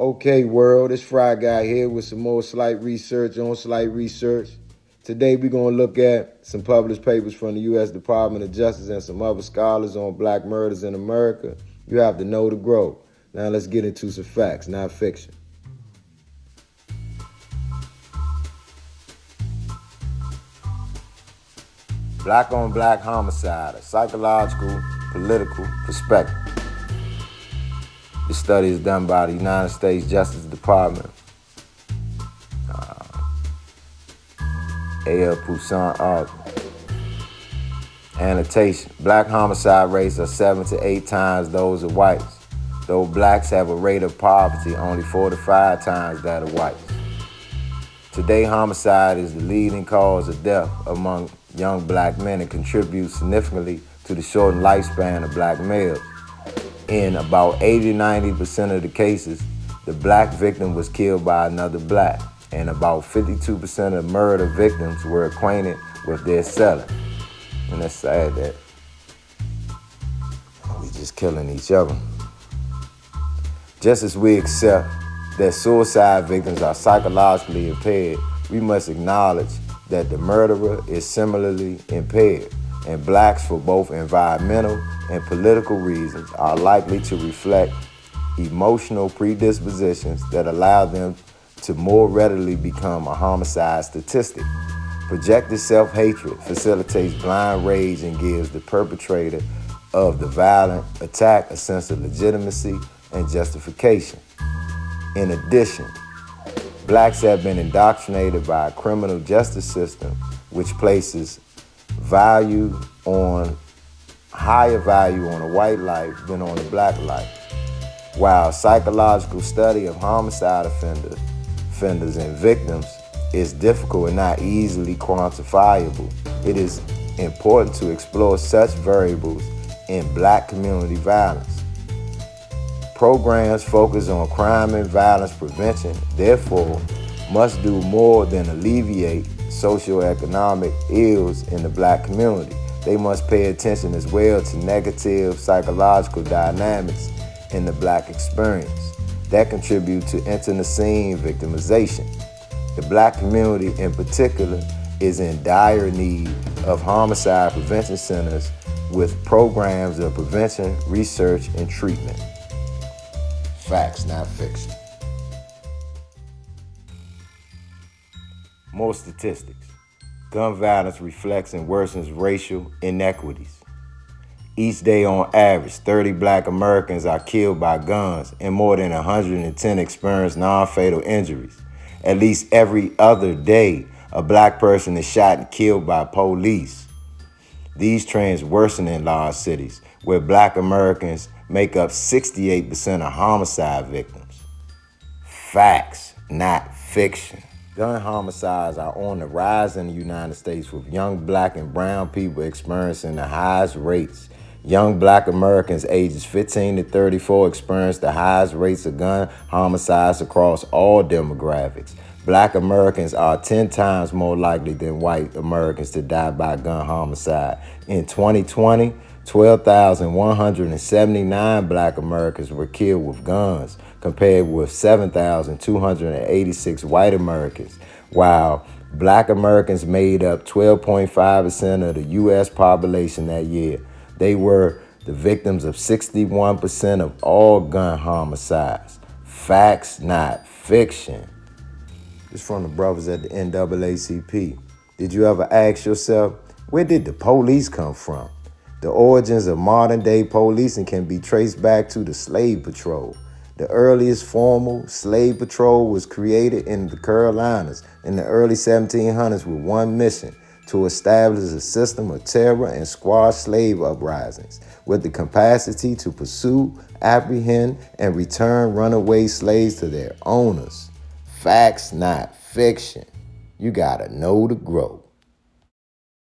Okay, world, it's Fry Guy here with some more slight research on slight research. Today we're going to look at some published papers from the U.S. Department of Justice and some other scholars on black murders in America. You have to know to grow. Now let's get into some facts, not fiction. Black on black homicide, a psychological, political perspective. This study is done by the United States Justice Department. A.L. Poussin article. Annotation. Black homicide rates are 7 to 8 times those of whites, though blacks have a rate of poverty only 4 to 5 times that of whites. Today, homicide is the leading cause of death among young black men and contributes significantly to the shortened lifespan of black males. In about 80-90% of the cases, the black victim was killed by another black, and about 52% of murder victims were acquainted with their seller. And that's sad that we just killing each other. Just as we accept that suicide victims are psychologically impaired, we must acknowledge that the murderer is similarly impaired, and blacks, for both environmental and political reasons, are likely to reflect emotional predispositions that allow them to more readily become a homicide statistic. Projected self-hatred facilitates blind rage and gives the perpetrator of the violent attack a sense of legitimacy and justification. In addition, blacks have been indoctrinated by a criminal justice system which places higher value on a white life than on a black life. While psychological study of homicide offenders and victims is difficult and not easily quantifiable, it is important to explore such variables in black community violence. Programs focused on crime and violence prevention, therefore, must do more than alleviate socioeconomic ills in the black community. They must pay attention as well to negative psychological dynamics in the black experience that contribute to internecine victimization. The black community in particular is in dire need of homicide prevention centers with programs of prevention, research, and treatment. Facts, not fiction. More statistics. Gun violence reflects and worsens racial inequities. Each day on average, 30 black Americans are killed by guns and more than 110 experience non-fatal injuries. At least every other day, a black person is shot and killed by police. These trends worsen in large cities, where black Americans make up 68% of homicide victims. Facts, not fiction. Gun homicides are on the rise in the United States, with young black and brown people experiencing the highest rates. Young black Americans ages 15 to 34 experience the highest rates of gun homicides across all demographics. Black Americans are 10 times more likely than white Americans to die by gun homicide. In 2020, 12,179 black Americans were killed with guns, compared with 7,286 white Americans, while black Americans made up 12.5% of the U.S. population that year. They were the victims of 61% of all gun homicides. Facts, not fiction. This is from the brothers at the NAACP. Did you ever ask yourself, where did the police come from? The origins of modern-day policing can be traced back to the slave patrol. The earliest formal slave patrol was created in the Carolinas in the early 1700s with one mission: to establish a system of terror and squash slave uprisings with the capacity to pursue, apprehend, and return runaway slaves to their owners. Facts, not fiction. You gotta know to grow.